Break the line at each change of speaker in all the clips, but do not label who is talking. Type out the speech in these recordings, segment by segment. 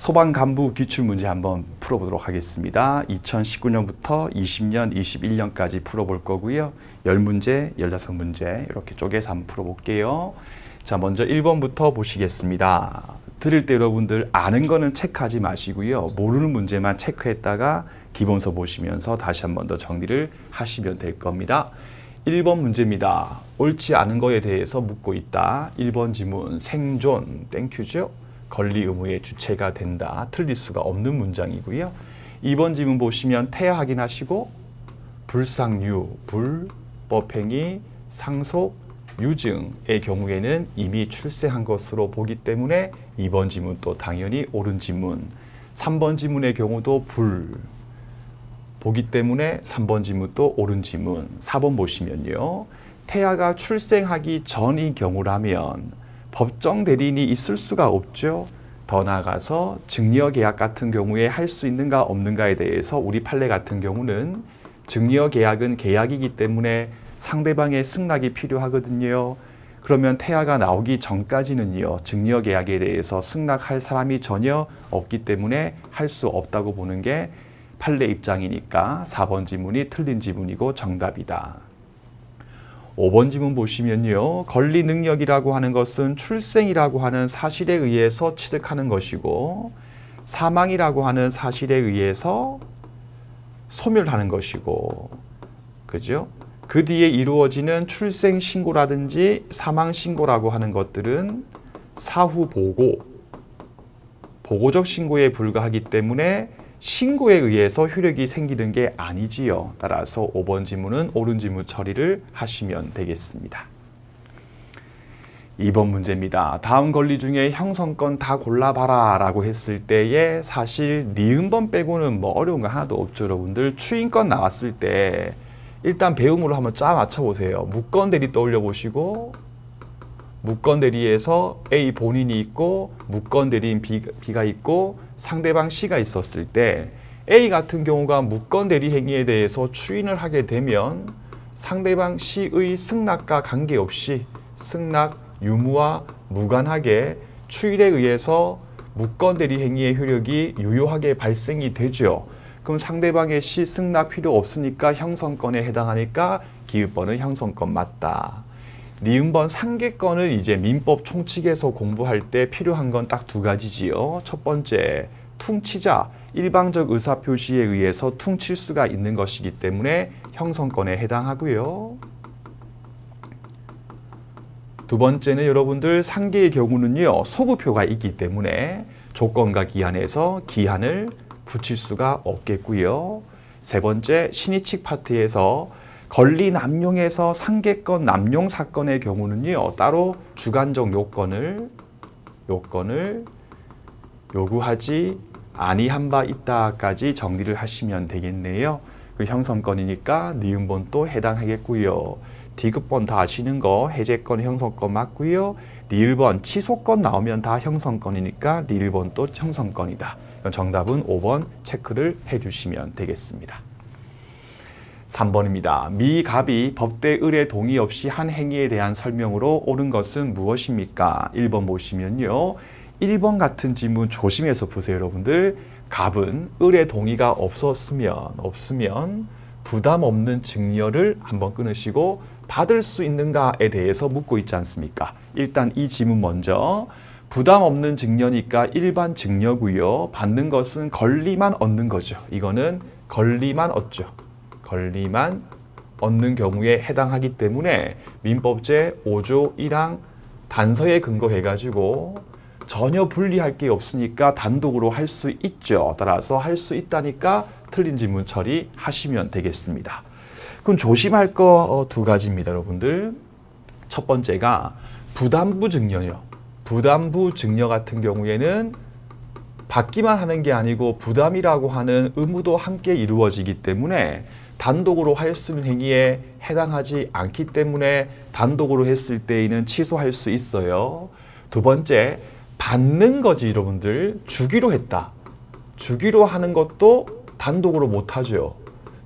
소방간부 기출문제 한번 풀어보도록 하겠습니다. 2019년부터 20년, 21년까지 풀어볼 거고요. 10문제, 16문제 이렇게 쪼개서 한번 풀어볼게요. 자, 먼저 1번부터 보시겠습니다. 들을 때 여러분들 아는 거는 체크하지 마시고요. 모르는 문제만 체크했다가 기본서 보시면서 다시 한 번 더 정리를 하시면 될 겁니다. 1번 문제입니다. 옳지 않은 거에 대해서 묻고 있다. 1번 지문 생존 땡큐죠. 권리 의무의 주체가 된다. 틀릴 수가 없는 문장이고요. 2번 지문 보시면 태아 확인하시고 불상유, 불법행위, 상속, 유증의 경우에는 이미 출생한 것으로 보기 때문에 2번 지문 또 당연히 옳은 지문. 3번 지문의 경우도 불 보기 때문에 3번 지문도 옳은 지문. 4번 보시면요. 태아가 출생하기 전의 경우라면 법정 대리인이 있을 수가 없죠. 더 나아가서 증여계약 같은 경우에 할 수 있는가 없는가에 대해서 우리 판례 같은 경우는 증여계약은 계약이기 때문에 상대방의 승낙이 필요하거든요. 그러면 태아가 나오기 전까지는요. 증여계약에 대해서 승낙할 사람이 전혀 없기 때문에 할 수 없다고 보는 게 판례 입장이니까 4번 지문이 틀린 지문이고 정답이다. 5번 지문 보시면요. 권리 능력이라고 하는 것은 출생이라고 하는 사실에 의해서 취득하는 것이고 사망이라고 하는 사실에 의해서 소멸하는 것이고 그죠? 그 뒤에 이루어지는 출생 신고라든지 사망 신고라고 하는 것들은 사후 보고적 신고에 불과하기 때문에 신고에 의해서 효력이 생기는 게 아니지요. 따라서 5번 지문은 옳은 지문 처리를 하시면 되겠습니다. 2번 문제입니다. 다음 권리 중에 형성권 다 골라봐라 라고 했을 때에 사실 니은번 빼고는 뭐 어려운 거 하나도 없죠. 여러분들 추인권 나왔을 때 일단 배움으로 한번 짜 맞춰보세요. 무권 대리 떠올려 보시고 무권 대리에서 A 본인이 있고 무권 대리인 B가 있고 상대방 C가 있었을 때 A 같은 경우가 무권 대리 행위에 대해서 추인을 하게 되면 상대방 C의 승낙과 관계없이 승낙 유무와 무관하게 추인에 의해서 무권 대리 행위의 효력이 유효하게 발생이 되죠. 그럼 상대방의 C 승낙 필요 없으니까 형성권에 해당하니까 기읍번은 형성권 맞다. 니은번 상계권을 이제 민법 총칙에서 공부할 때 필요한 건 딱 두 가지지요. 첫 번째, 퉁치자, 일방적 의사표시에 의해서 퉁칠 수가 있는 것이기 때문에 형성권에 해당하고요. 두 번째는 여러분들 상계의 경우는요. 소급표가 있기 때문에 조건과 기한에서 기한을 붙일 수가 없겠고요. 세 번째, 신의칙 파트에서 권리 남용에서 상계권 남용 사건의 경우는요. 따로 주관적 요건을 요구하지 아니한 바 있다까지 정리를 하시면 되겠네요. 그 형성권이니까 니은번 또 해당하겠고요. 디귿번 다 아시는 거 해제권 형성권 맞고요. 리을번 취소권 나오면 다 형성권이니까 리을번 또 형성권이다. 정답은 5번 체크를 해주시면 되겠습니다. 3번입니다. 미갑이 법대 을의 동의 없이 한 행위에 대한 설명으로 옳은 것은 무엇입니까? 1번 보시면요. 1번 같은 지문 조심해서 보세요, 여러분들. 갑은 을의 동의가 없으면 부담 없는 증여를 한번 끊으시고 받을 수 있는가에 대해서 묻고 있지 않습니까? 일단 이 지문 먼저. 부담 없는 증여니까 일반 증여고요. 받는 것은 권리만 얻는 거죠. 이거는 권리만 얻죠. 권리만 얻는 경우에 해당하기 때문에 민법제 5조 1항 단서에 근거해가지고 전혀 분리할 게 없으니까 단독으로 할 수 있죠. 따라서 할 수 있다니까 틀린 지문 처리하시면 되겠습니다. 그럼 조심할 거 두 가지입니다, 여러분들. 첫 번째가 부담부 증여요. 부담부 증여 같은 경우에는 받기만 하는 게 아니고 부담이라고 하는 의무도 함께 이루어지기 때문에 단독으로 할 수 있는 행위에 해당하지 않기 때문에 단독으로 했을 때에는 취소할 수 있어요. 두 번째, 받는 거지 여러분들. 주기로 했다. 주기로 하는 것도 단독으로 못하죠.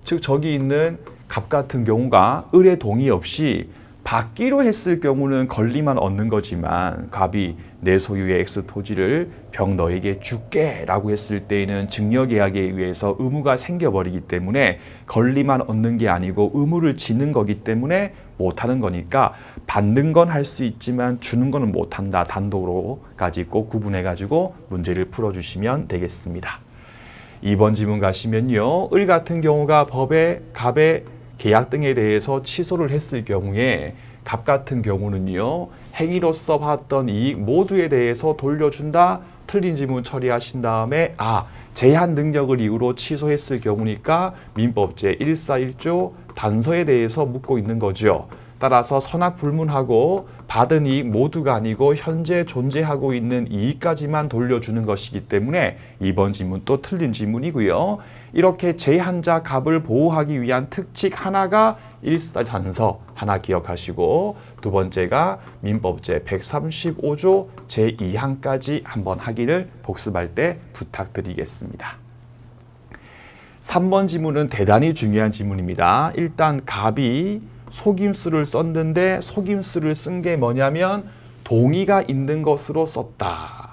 즉 저기 있는 갑 같은 경우가 을의 동의 없이 받기로 했을 경우는 권리만 얻는 거지만 갑이 내 소유의 X 토지를 병 너에게 줄게 라고 했을 때에는 증여계약에 의해서 의무가 생겨버리기 때문에 권리만 얻는 게 아니고 의무를 지는 거기 때문에 못하는 거니까 받는 건 할 수 있지만 주는 거는 못한다. 단독으로까지 꼭 구분해가지고 문제를 풀어주시면 되겠습니다. 2번 지문 가시면요. 을 같은 경우가 법에 갑의 계약 등에 대해서 취소를 했을 경우에 갑 같은 경우는요. 행위로서 받았던 이익 모두에 대해서 돌려준다. 틀린 지문 처리하신 다음에 제한 능력을 이유로 취소했을 경우니까 민법 제141조 단서에 대해서 묻고 있는 거죠. 따라서 선악불문하고 받은 이익 모두가 아니고 현재 존재하고 있는 이익까지만 돌려주는 것이기 때문에 2번 지문 또 틀린 지문이고요. 이렇게 제한자 갑을 보호하기 위한 특칙 하나가 141단서 하나 기억하시고 두 번째가 민법 제135조 제2항까지 한번 하기를 복습할 때 부탁드리겠습니다. 3번 지문은 대단히 중요한 지문입니다. 일단 갑이 속임수를 썼는데 속임수를 쓴 게 뭐냐면 동의가 있는 것으로 썼다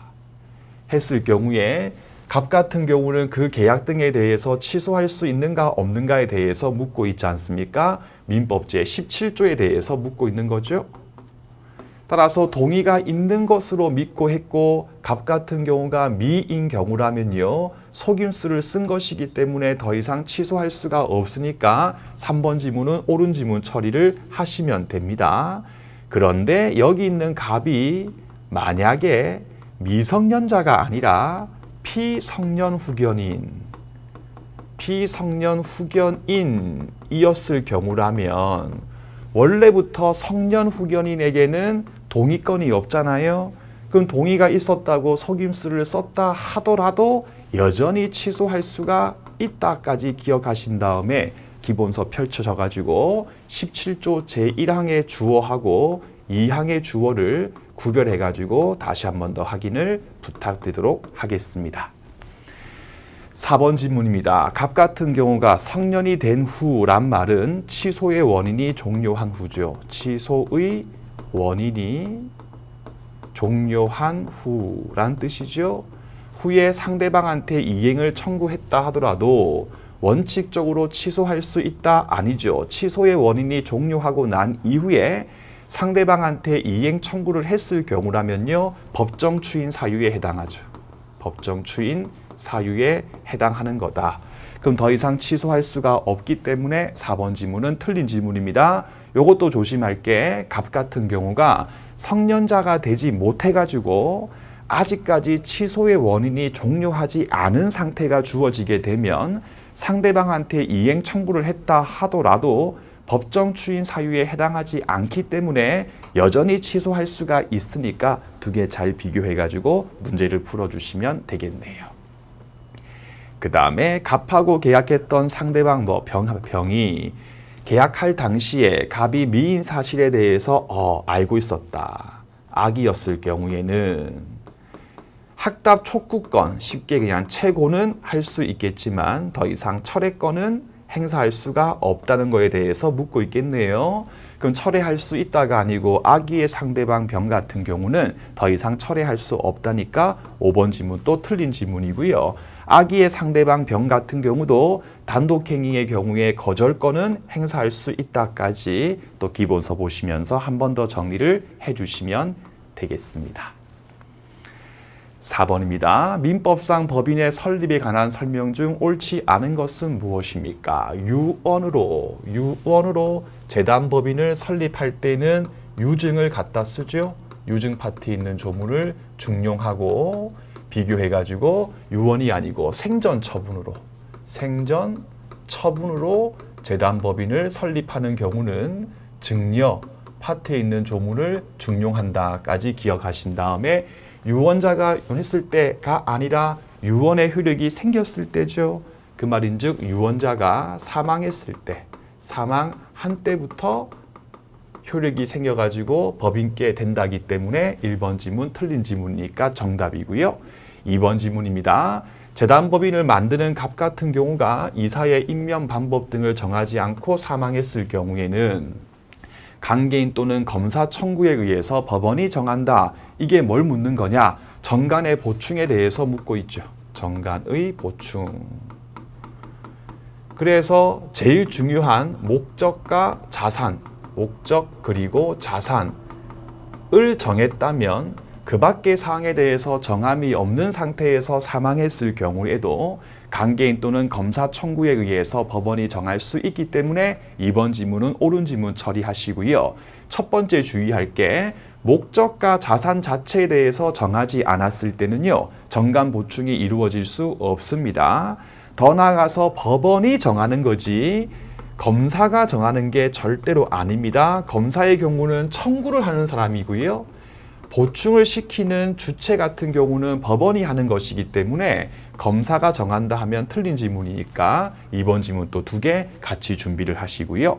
했을 경우에 갑 같은 경우는 그 계약 등에 대해서 취소할 수 있는가 없는가에 대해서 묻고 있지 않습니까? 민법 제17조에 대해서 묻고 있는 거죠. 따라서 동의가 있는 것으로 믿고 했고 갑 같은 경우가 미인 경우라면요. 속임수를 쓴 것이기 때문에 더 이상 취소할 수가 없으니까 3번 지문은 옳은 지문 처리를 하시면 됩니다. 그런데 여기 있는 갑이 만약에 미성년자가 아니라 피성년 후견인이었을 경우라면 원래부터 성년 후견인에게는 동의권이 없잖아요. 그럼 동의가 있었다고 속임수를 썼다 하더라도 여전히 취소할 수가 있다까지 기억하신 다음에 기본서 펼쳐져가지고 17조 제1항의 주어하고 2항의 주어를 구별해가지고 다시 한 번 더 확인을 부탁드리도록 하겠습니다. 4번 질문입니다. 갑 같은 경우가 성년이 된 후란 말은 취소의 원인이 종료한 후죠. 취소의 원인이 종료한 후란 뜻이죠. 후에 상대방한테 이행을 청구했다 하더라도 원칙적으로 취소할 수 있다? 아니죠. 취소의 원인이 종료하고 난 이후에 상대방한테 이행 청구를 했을 경우라면요. 법정 추인 사유에 해당하죠. 법정 추인 사유에 해당하는 거다. 그럼 더 이상 취소할 수가 없기 때문에 4번 지문은 틀린 지문입니다. 요것도 조심할 게 갑 같은 경우가 성년자가 되지 못해가지고 아직까지 취소의 원인이 종료하지 않은 상태가 주어지게 되면 상대방한테 이행 청구를 했다 하더라도 법정 추인 사유에 해당하지 않기 때문에 여전히 취소할 수가 있으니까 두 개 잘 비교해가지고 문제를 풀어주시면 되겠네요. 그 다음에 갑하고 계약했던 상대방 병이 계약할 당시에 갑이 미인 사실에 대해서 알고 있었다. 악이었을 경우에는 학답 촉구권 쉽게 그냥 채고는 할 수 있겠지만 더 이상 철회권은 행사할 수가 없다는 거에 대해서 묻고 있겠네요. 그럼 철회할 수 있다가 아니고 악의의 상대방 병 같은 경우는 더 이상 철회할 수 없다니까 5번 지문 또 틀린 지문이고요. 악의의 상대방 병 같은 경우도 단독행위의 경우에 거절권은 행사할 수 있다까지 또 기본서 보시면서 한 번 더 정리를 해주시면 되겠습니다. 4번입니다. 민법상 법인의 설립에 관한 설명 중 옳지 않은 것은 무엇입니까? 유언으로 재단법인을 설립할 때는 유증을 갖다 쓰죠. 유증 파트에 있는 조문을 중용하고 비교해가지고 유언이 아니고 생전 처분으로 재단법인을 설립하는 경우는 증여 파트에 있는 조문을 중용한다까지 기억하신 다음에 유언자가 했을 때가 아니라 유언의 효력이 생겼을 때죠. 그 말인즉 유언자가 사망했을 때, 사망한 때부터 효력이 생겨가지고 법인께 된다기 때문에 1번 지문 틀린 지문이니까 정답이고요. 2번 지문입니다. 재단법인을 만드는 갑 같은 경우가 이사의 임명 방법 등을 정하지 않고 사망했을 경우에는 강개인 또는 검사 청구에 의해서 법원이 정한다. 이게 뭘 묻는 거냐? 정간의 보충에 대해서 묻고 있죠. 정간의 보충. 그래서 제일 중요한 목적과 자산, 목적 그리고 자산을 정했다면 그 밖의 사항에 대해서 정함이 없는 상태에서 사망했을 경우에도 강개인 또는 검사 청구에 의해서 법원이 정할 수 있기 때문에 이번 지문은 옳은 지문 처리하시고요. 첫 번째 주의할 게 목적과 자산 자체에 대해서 정하지 않았을 때는요. 정간 보충이 이루어질 수 없습니다. 더 나아가서 법원이 정하는 거지 검사가 정하는 게 절대로 아닙니다. 검사의 경우는 청구를 하는 사람이고요. 보충을 시키는 주체 같은 경우는 법원이 하는 것이기 때문에 검사가 정한다 하면 틀린 지문이니까 이번 지문 또 2개 같이 준비를 하시고요.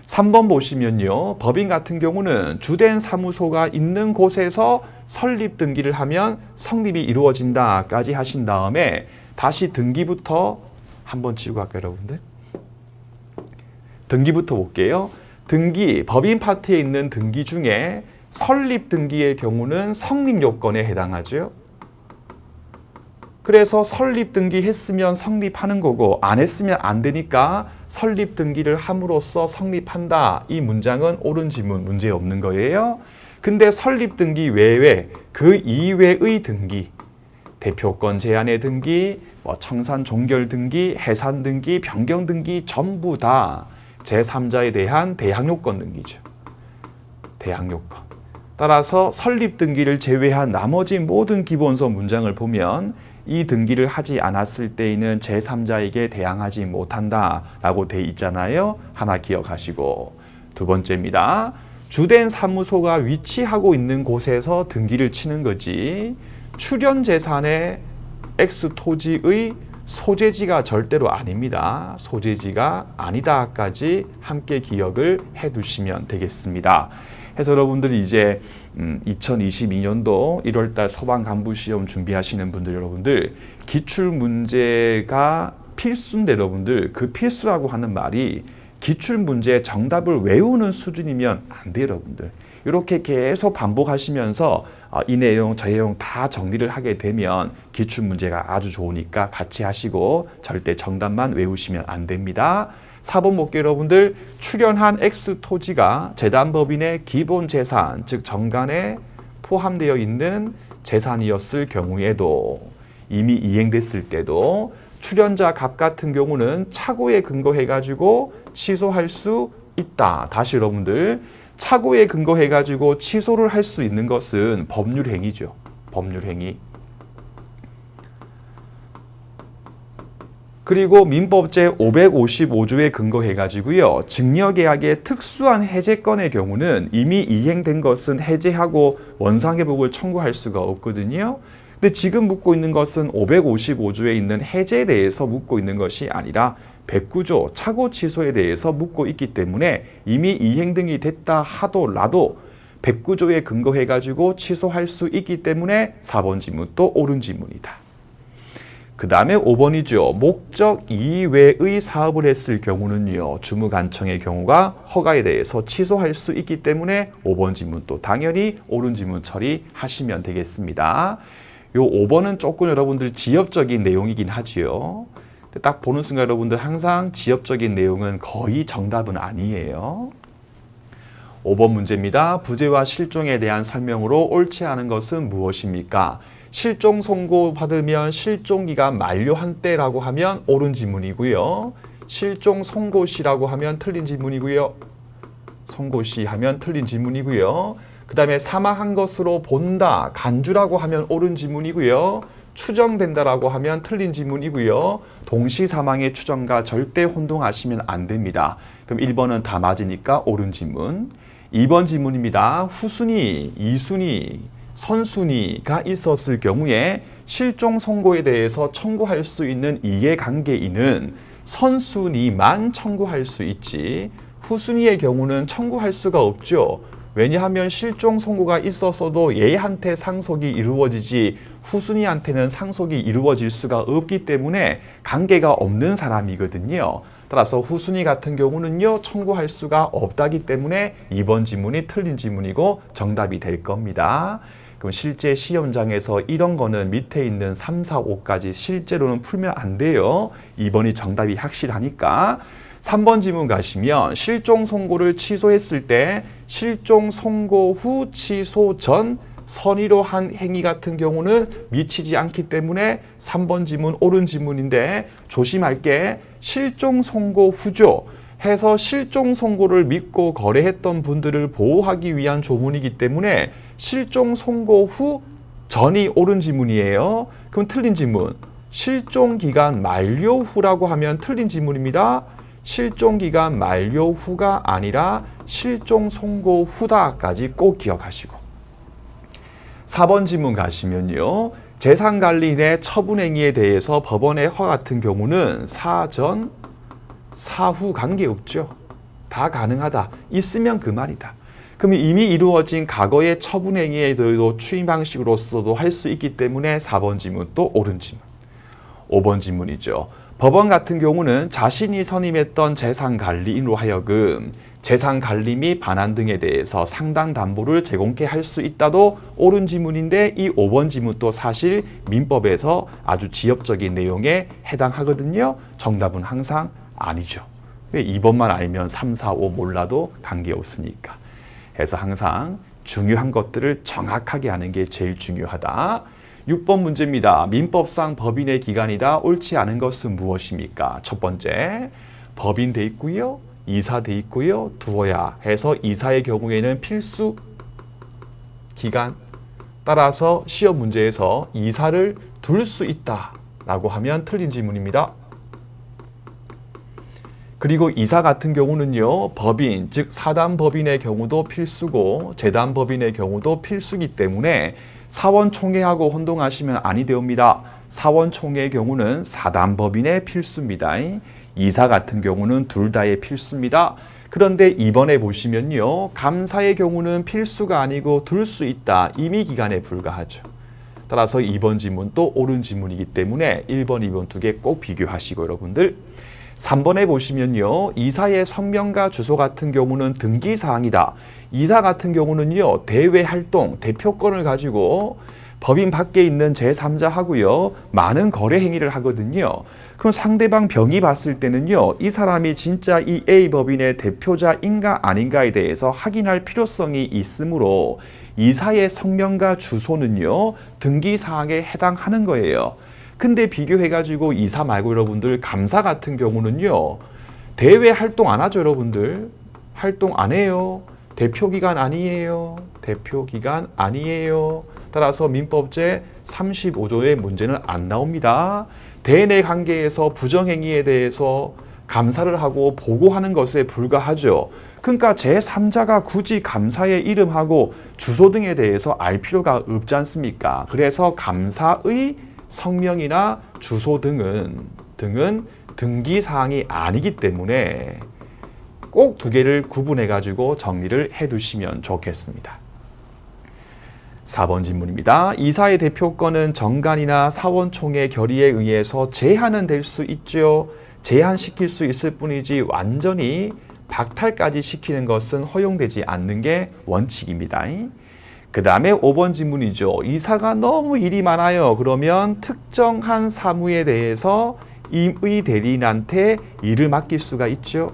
3번 보시면요. 법인 같은 경우는 주된 사무소가 있는 곳에서 설립 등기를 하면 성립이 이루어진다까지 하신 다음에 다시 등기부터 한번 지우고 갈까요, 여러분들? 등기부터 볼게요. 등기, 법인 파트에 있는 등기 중에 설립 등기의 경우는 성립 요건에 해당하죠. 그래서 설립 등기 했으면 성립하는 거고 안 했으면 안 되니까 설립 등기를 함으로써 성립한다. 이 문장은 옳은 지문 문제 없는 거예요. 근데 설립 등기 외에 그 이외의 등기, 대표권 제한의 등기, 청산 종결 등기, 해산 등기, 변경 등기 전부 다 제3자에 대한 대항요건 등기죠. 대항요건. 따라서 설립 등기를 제외한 나머지 모든 기본서 문장을 보면 이 등기를 하지 않았을 때에는 제3자에게 대항하지 못한다라고 돼 있잖아요. 하나 기억하시고. 2번째입니다. 주된 사무소가 위치하고 있는 곳에서 등기를 치는 거지 출연 재산의 X 토지의 소재지가 절대로 아닙니다. 소재지가 아니다까지 함께 기억을 해두시면 되겠습니다. 해서 여러분들이 이제 2022년도 1월달 소방간부시험 준비하시는 분들 여러분들 기출문제가 필수인데 여러분들 그 필수라고 하는 말이 기출문제 정답을 외우는 수준이면 안 돼요 여러분들. 이렇게 계속 반복하시면서 이 내용 저 내용 다 정리를 하게 되면 기출문제가 아주 좋으니까 같이 하시고 절대 정답만 외우시면 안 됩니다. 4번 볼게요 여러분들. 출연한 X 토지가 재단법인의 기본 재산 즉 정간에 포함되어 있는 재산이었을 경우에도 이미 이행됐을 때도 출연자 값 같은 경우는 착오에 근거해가지고 취소할 수 있다. 다시 여러분들 착오에 근거해가지고 취소를 할 수 있는 것은 법률행위죠. 법률행위. 그리고 민법 제555조에 근거해가지고요. 증여계약의 특수한 해제건의 경우는 이미 이행된 것은 해제하고 원상회복을 청구할 수가 없거든요. 근데 지금 묻고 있는 것은 555조에 있는 해제에 대해서 묻고 있는 것이 아니라 109조 착오 취소에 대해서 묻고 있기 때문에 이미 이행 등이 됐다 하더라도 109조에 근거해가지고 취소할 수 있기 때문에 4번 지문 또 옳은 지문이다. 그 다음에 5번이죠. 목적 이외의 사업을 했을 경우는요. 주무관청의 경우가 허가에 대해서 취소할 수 있기 때문에 5번 지문 또 당연히 옳은 지문 처리하시면 되겠습니다. 요 5번은 조금 여러분들 지엽적인 내용이긴 하지요. 딱 보는 순간 여러분들 항상 지엽적인 내용은 거의 정답은 아니에요. 5번 문제입니다. 부재와 실종에 대한 설명으로 옳지 않은 것은 무엇입니까? 실종 선고 받으면 실종기간 만료한 때라고 하면 옳은 지문이고요. 실종 선고시라고 하면 틀린 지문이고요. 선고시 하면 틀린 지문이고요. 그 다음에 사망한 것으로 본다, 간주라고 하면 옳은 지문이고요. 추정된다라고 하면 틀린 지문이고요. 동시 사망의 추정과 절대 혼동하시면 안 됩니다. 그럼 1번은 다 맞으니까 옳은 지문. 2번 지문입니다. 후순위, 이순위, 선순위가 있었을 경우에 실종 선고에 대해서 청구할 수 있는 이해관계인은 선순위만 청구할 수 있지 후순위의 경우는 청구할 수가 없죠. 왜냐하면 실종 선고가 있었어도 얘한테 상속이 이루어지지 후순위한테는 상속이 이루어질 수가 없기 때문에 관계가 없는 사람이거든요. 따라서 후순위 같은 경우는요, 청구할 수가 없다기 때문에 2번 지문이 틀린 지문이고 정답이 될 겁니다. 그럼 실제 시험장에서 이런 거는 밑에 있는 3, 4, 5까지 실제로는 풀면 안 돼요. 2번이 정답이 확실하니까. 3번 지문 가시면 실종 선고를 취소했을 때 실종 선고 후 취소 전 선의로 한 행위 같은 경우는 미치지 않기 때문에 3번 지문 옳은 지문인데 조심할 게 실종 선고 후죠. 해서 실종 선고를 믿고 거래했던 분들을 보호하기 위한 조문이기 때문에 실종 선고 후 전이 옳은 지문이에요. 그럼 틀린 지문. 실종 기간 만료 후라고 하면 틀린 지문입니다. 실종 기간 만료 후가 아니라 실종 선고 후다까지 꼭 기억하시고. 4번 지문 가시면요. 재산관리인의 처분행위에 대해서 법원의 허가 같은 경우는 사전, 사후 관계없죠. 다 가능하다. 있으면 그 말이다. 그럼 이미 이루어진 과거의 처분행위에 대해서 추임 방식으로서도 할 수 있기 때문에 4번 지문 또 옳은 지문. 5번 지문이죠. 법원 같은 경우는 자신이 선임했던 재산관리인으로 하여금 재산관리 및 반환 등에 대해서 상당 담보를 제공케 할 수 있다도 옳은 지문인데 이 5번 지문도 사실 민법에서 아주 지엽적인 내용에 해당하거든요. 정답은 항상 아니죠. 2번만 알면 3, 4, 5 몰라도 관계없으니까. 그래서 항상 중요한 것들을 정확하게 하는 게 제일 중요하다. 6번 문제입니다. 민법상 법인의 기관이다. 옳지 않은 것은 무엇입니까? 첫 번째, 법인 돼 있고요. 이사 돼 있고요. 두어야 해서 이사의 경우에는 필수 기간. 따라서 시험 문제에서 이사를 둘 수 있다라고 하면 틀린 지문입니다. 그리고 이사 같은 경우는요, 법인, 즉 사단법인의 경우도 필수고 재단법인의 경우도 필수이기 때문에 사원총회하고 혼동하시면 아니 되옵니다. 사원총회의 경우는 사단법인의 필수입니다. 이사 같은 경우는 둘 다의 필수입니다. 그런데 이번에 보시면요, 감사의 경우는 필수가 아니고 둘 수 있다. 임의기간에 불과하죠. 따라서 2번 지문 또 옳은 지문이기 때문에 1번, 2번 두 개 꼭 비교하시고 여러분들. 3번에 보시면요, 이사의 성명과 주소 같은 경우는 등기사항이다. 이사 같은 경우는요, 대외활동, 대표권을 가지고 법인 밖에 있는 제3자하고요, 많은 거래 행위를 하거든요. 그럼 상대방 병이 봤을 때는요, 이 사람이 진짜 이 A 법인의 대표자인가 아닌가에 대해서 확인할 필요성이 있으므로 이사의 성명과 주소는요, 등기사항에 해당하는 거예요. 근데 비교해가지고 이사 말고 여러분들 감사 같은 경우는요, 대외 활동 안 하죠, 여러분들. 활동 안 해요. 대표기관 아니에요. 대표기관 아니에요. 따라서 민법제 35조의 문제는 안 나옵니다. 대내 관계에서 부정행위에 대해서 감사를 하고 보고하는 것에 불과하죠. 그러니까 제3자가 굳이 감사의 이름하고 주소 등에 대해서 알 필요가 없지 않습니까? 그래서 감사의 성명이나 주소 등은 등기사항이 아니기 때문에 꼭 두 개를 구분해 가지고 정리를 해 두시면 좋겠습니다. 4번 질문입니다. 이사의 대표권은 정관이나 사원총회 결의에 의해서 제한은 될 수 있죠. 제한시킬 수 있을 뿐이지 완전히 박탈까지 시키는 것은 허용되지 않는 게 원칙입니다. 그 다음에 5번 질문이죠. 이사가 너무 일이 많아요. 그러면 특정한 사무에 대해서 임의 대리인한테 일을 맡길 수가 있죠.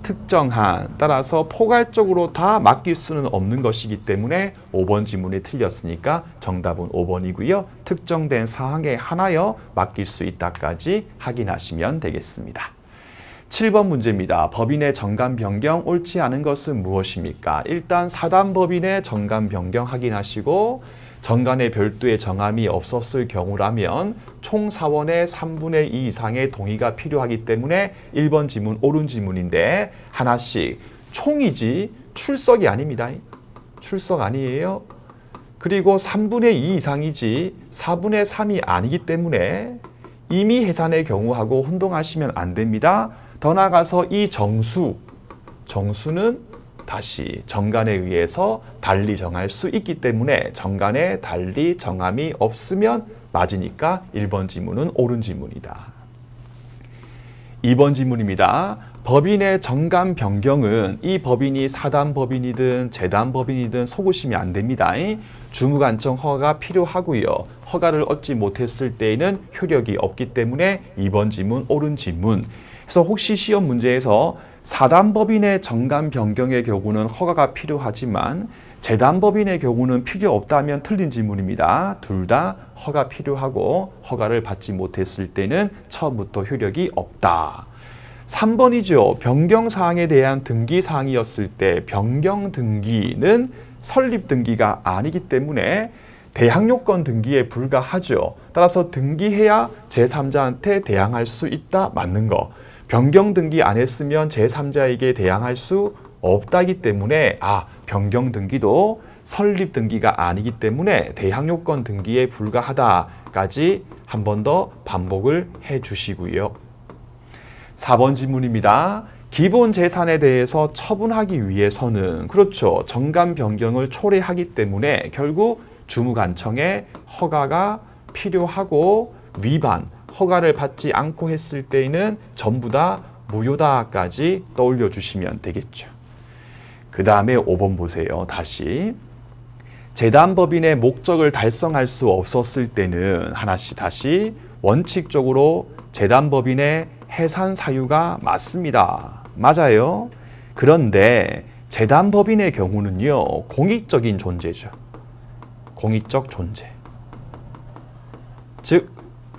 특정한, 따라서 포괄적으로 다 맡길 수는 없는 것이기 때문에 5번 질문이 틀렸으니까 정답은 5번이고요. 특정된 사항에 하나여 맡길 수 있다까지 확인하시면 되겠습니다. 7번 문제입니다. 법인의 정관 변경 옳지 않은 것은 무엇입니까? 일단 사단법인의 정관 변경 확인하시고 정관의 별도의 정함이 없었을 경우라면 총 사원의 3분의 2 이상의 동의가 필요하기 때문에 1번 지문 옳은 지문인데 하나씩 총이지 출석이 아닙니다. 출석 아니에요. 그리고 3분의 2 이상이지 4분의 3이 아니기 때문에 임의 해산의 경우하고 혼동하시면 안 됩니다. 더 나아가서 이 정수는 다시 정관에 의해서 달리 정할 수 있기 때문에 정관에 달리 정함이 없으면 맞으니까 1번 지문은 옳은 지문이다. 2번 지문입니다. 법인의 정관 변경은 이 법인이 사단 법인이든 재단 법인이든 속으시면 안 됩니다. 주무관청 허가가 필요하고요. 허가를 얻지 못했을 때에는 효력이 없기 때문에 2번 지문 옳은 지문. 그래서 혹시 시험 문제에서 사단 법인의 정관 변경의 경우는 허가가 필요하지만 재단 법인의 경우는 필요 없다면 틀린 지문입니다. 둘 다 허가 필요하고 허가를 받지 못했을 때는 처음부터 효력이 없다. 3번이죠. 변경사항에 대한 등기사항이었을 때 변경 등기는 설립 등기가 아니기 때문에 대항요건 등기에 불과하죠. 따라서 등기해야 제3자한테 대항할 수 있다. 맞는 거. 변경 등기 안 했으면 제3자에게 대항할 수 없다기 때문에 변경 등기도 설립 등기가 아니기 때문에 대항요건 등기에 불과하다까지 한 번 더 반복을 해 주시고요. 4번 지문입니다. 기본 재산에 대해서 처분하기 위해서는 그렇죠. 정관 변경을 초래하기 때문에 결국 주무관청의 허가가 필요하고 위반, 허가를 받지 않고 했을 때에는 전부 다 무효다까지 떠올려 주시면 되겠죠. 그 다음에 5번 보세요. 다시. 재단법인의 목적을 달성할 수 없었을 때는 하나씩 다시 원칙적으로 재단법인의 해산 사유가 맞습니다. 맞아요. 그런데 재단법인의 경우는요. 공익적인 존재죠. 공익적 존재. 즉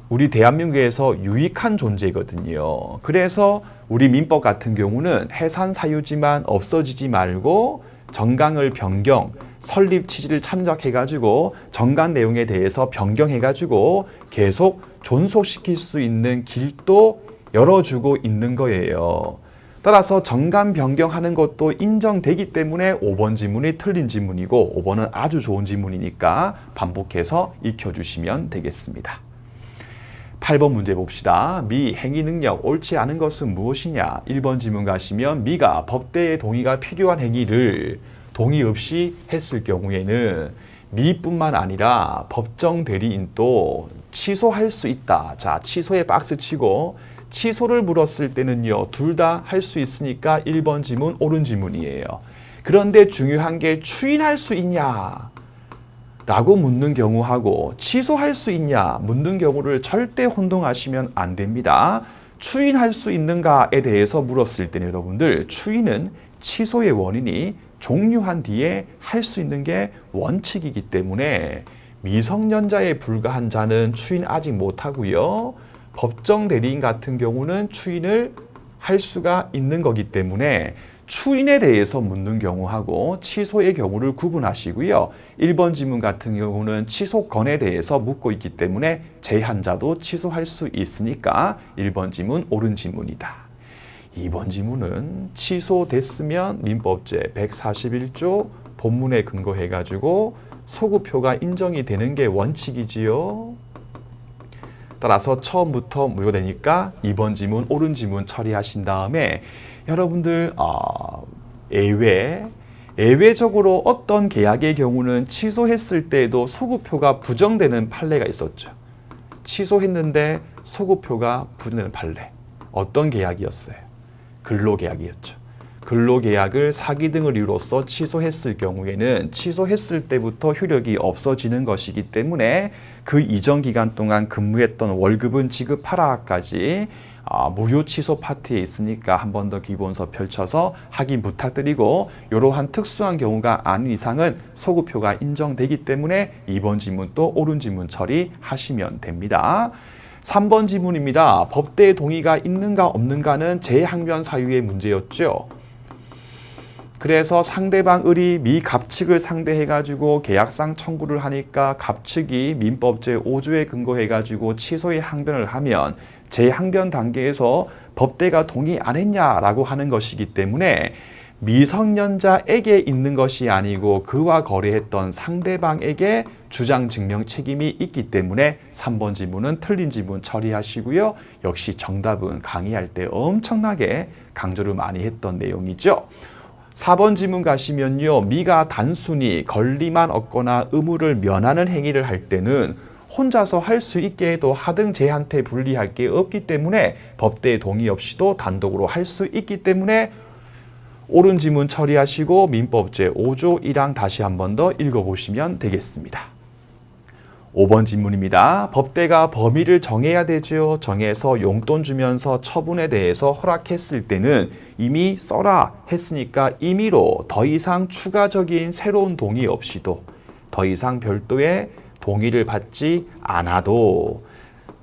우리 대한민국에서 유익한 존재거든요. 그래서 우리 민법 같은 경우는 해산 사유지만 없어지지 말고 정강을 변경, 설립 취지를 참작해가지고 정관 내용에 대해서 변경해가지고 계속 존속시킬 수 있는 길도 열어주고 있는 거예요. 따라서 정관 변경하는 것도 인정되기 때문에 5번 지문이 틀린 지문이고 5번은 아주 좋은 지문이니까 반복해서 익혀주시면 되겠습니다. 8번 문제 봅시다. 미 행위 능력 옳지 않은 것은 무엇이냐? 1번 지문 가시면 미가 법대의 동의가 필요한 행위를 동의 없이 했을 경우에는 미뿐만 아니라 법정 대리인도 취소할 수 있다. 자, 취소에 박스 치고 취소를 물었을 때는요. 둘 다 할 수 있으니까 1번 지문 옳은 지문이에요. 그런데 중요한 게 추인할 수 있냐? 라고 묻는 경우하고 취소할 수 있냐 묻는 경우를 절대 혼동하시면 안 됩니다. 추인할 수 있는가에 대해서 물었을 때는 여러분들 추인은 취소의 원인이 종료한 뒤에 할 수 있는 게 원칙이기 때문에 미성년자에 불과한 자는 추인 아직 못하고요. 법정 대리인 같은 경우는 추인을 할 수가 있는 거기 때문에 추인에 대해서 묻는 경우하고 취소의 경우를 구분하시고요. 1번 지문 같은 경우는 취소건에 대해서 묻고 있기 때문에 제한자도 취소할 수 있으니까 1번 지문 옳은 지문이다. 2번 지문은 취소됐으면 민법제 141조 본문에 근거해가지고 소급표가 인정이 되는 게 원칙이지요. 따라서 처음부터 무효되니까 2번 지문 옳은 지문 처리하신 다음에 여러분들 예외적으로 어떤 계약의 경우는 취소했을 때에도 소급표가 부정되는 판례가 있었죠. 취소했는데 소급표가 부정되는 판례. 어떤 계약이었어요? 근로계약이었죠. 근로계약을 사기 등을 이유로서 취소했을 경우에는 취소했을 때부터 효력이 없어지는 것이기 때문에 그 이전 기간 동안 근무했던 월급은 지급하라까지 무효 취소 파트에 있으니까 한 번 더 기본서 펼쳐서 확인 부탁드리고 이러한 특수한 경우가 아닌 이상은 소급표가 인정되기 때문에 2번 지문 또 옳은 지문 처리하시면 됩니다. 3번 지문입니다. 법대의 동의가 있는가 없는가는 재항변 사유의 문제였죠. 그래서 상대방 을이 미갑측을 상대해가지고 계약상 청구를 하니까 갑측이 민법 제5조에 근거해가지고 취소의 항변을 하면 재항변 단계에서 법대가 동의 안 했냐라고 하는 것이기 때문에 미성년자에게 있는 것이 아니고 그와 거래했던 상대방에게 주장 증명 책임이 있기 때문에 3번 지문은 틀린 지문 처리하시고요. 역시 정답은 강의할 때 엄청나게 강조를 많이 했던 내용이죠. 4번 지문 가시면요. 미가 단순히 권리만 얻거나 의무를 면하는 행위를 할 때는 혼자서 할 수 있게 해도 하등 쟤한테 불리할 게 없기 때문에 법대의 동의 없이도 단독으로 할 수 있기 때문에 옳은 지문 처리하시고 민법 제5조 1항 다시 한 번 더 읽어보시면 되겠습니다. 5번 질문입니다. 법대가 범위를 정해야 되죠. 정해서 용돈 주면서 처분에 대해서 허락했을 때는 이미 써라 했으니까 임의로 더 이상 추가적인 새로운 동의 없이도 더 이상 별도의 동의를 받지 않아도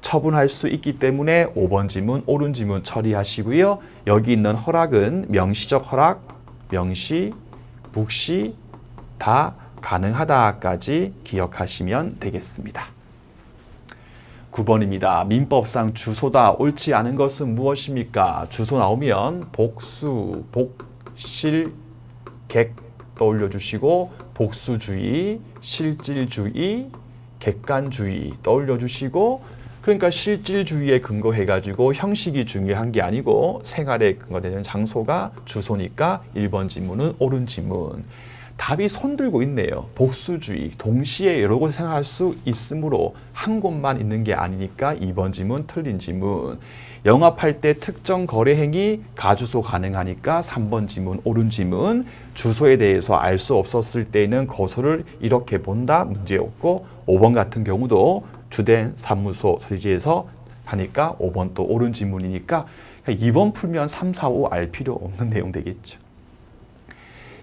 처분할 수 있기 때문에 5번 지문, 옳은 지문 처리하시고요. 여기 있는 허락은 명시적 허락, 명시, 묵시 다 가능하다까지 기억하시면 되겠습니다. 9번입니다. 민법상 주소다. 옳지 않은 것은 무엇입니까? 주소 나오면 복수, 복실, 객 떠올려 주시고 복수주의, 실질주의, 객관주의 떠올려 주시고 그러니까 실질주의에 근거해가지고 형식이 중요한 게 아니고 생활에 근거되는 장소가 주소니까 1번 지문은 옳은 지문. 답이 손들고 있네요. 복수주의, 동시에 여러 곳 생각할 수 있으므로 한 곳만 있는 게 아니니까 2번 지문 틀린 지문. 영업할 때 특정 거래 행위 가주소 가능하니까 3번 지문 옳은 지문. 주소에 대해서 알 수 없었을 때는 거소를 이렇게 본다 문제였고 5번 같은 경우도 주된 사무소 소지에서 하니까 5번 또 옳은 지문이니까 2번 풀면 3, 4, 5 알 필요 없는 내용 되겠죠.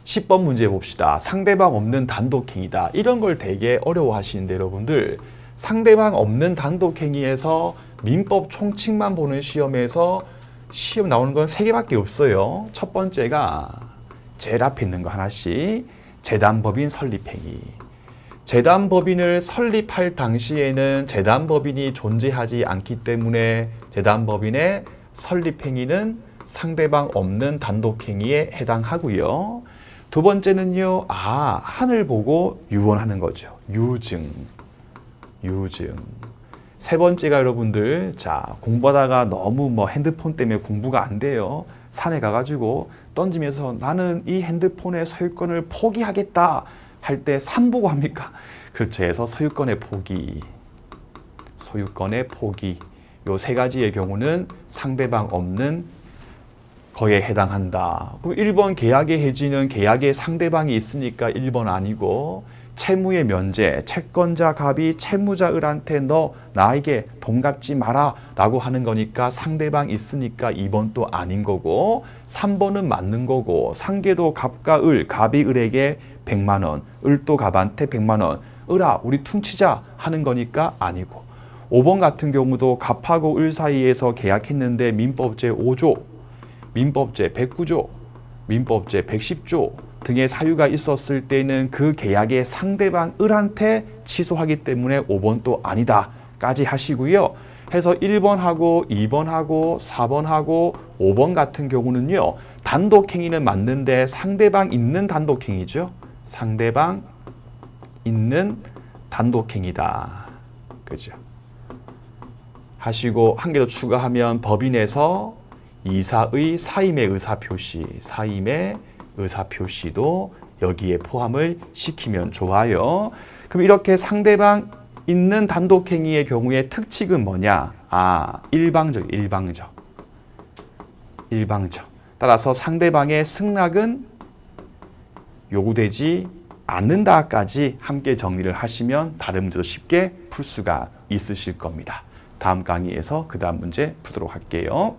10번 문제 봅시다. 상대방 없는 단독행위다. 이런 걸 되게 어려워하시는데 여러분들 상대방 없는 단독행위에서 민법 총칙만 보는 시험에서 시험 나오는 건 3개밖에 없어요. 첫 번째가 제일 앞에 있는 거 하나씩 재단법인 설립행위. 재단법인을 설립할 당시에는 재단법인이 존재하지 않기 때문에 재단법인의 설립행위는 상대방 없는 단독행위에 해당하고요. 두 번째는요, 하늘 보고 유언하는 거죠. 유증. 세 번째가 여러분들, 공부하다가 너무 핸드폰 때문에 공부가 안 돼요. 산에 가가지고 던지면서 나는 이 핸드폰의 소유권을 포기하겠다 할 때 산 보고 합니까? 그렇죠. 해서 소유권의 포기. 요 3가지의 경우는 상대방 없는 거에 해당한다. 그럼 1번 계약의 해지는 계약의 상대방이 있으니까 1번 아니고 채무의 면제, 채권자 갑이 채무자 을한테 너 나에게 돈 갚지 마라 라고 하는 거니까 상대방 있으니까 2번 또 아닌 거고 3번은 맞는 거고 상계도 갑과 을, 갑이 을에게 100만 원, 을도 갑한테 100만 원 을아 우리 퉁치자 하는 거니까 아니고 5번 같은 경우도 갑하고 을 사이에서 계약했는데 민법 제5조 민법 제109조, 민법 제110조 등의 사유가 있었을 때는 그 계약의 상대방 을한테 취소하기 때문에 5번 또 아니다까지 하시고요. 해서 1번하고 2번하고 4번하고 5번 같은 경우는요. 단독행위는 맞는데 상대방 있는 단독행위죠. 상대방 있는 단독행위다. 그죠? 하시고 한 개 더 추가하면 법인에서 이사의 사임의 의사표시도 여기에 포함을 시키면 좋아요. 그럼 이렇게 상대방 있는 단독행위의 경우에 특칙은 뭐냐? 일방적. 따라서 상대방의 승낙은 요구되지 않는다까지 함께 정리를 하시면 다른 문제도 쉽게 풀 수가 있으실 겁니다. 다음 강의에서 그 다음 문제 풀도록 할게요.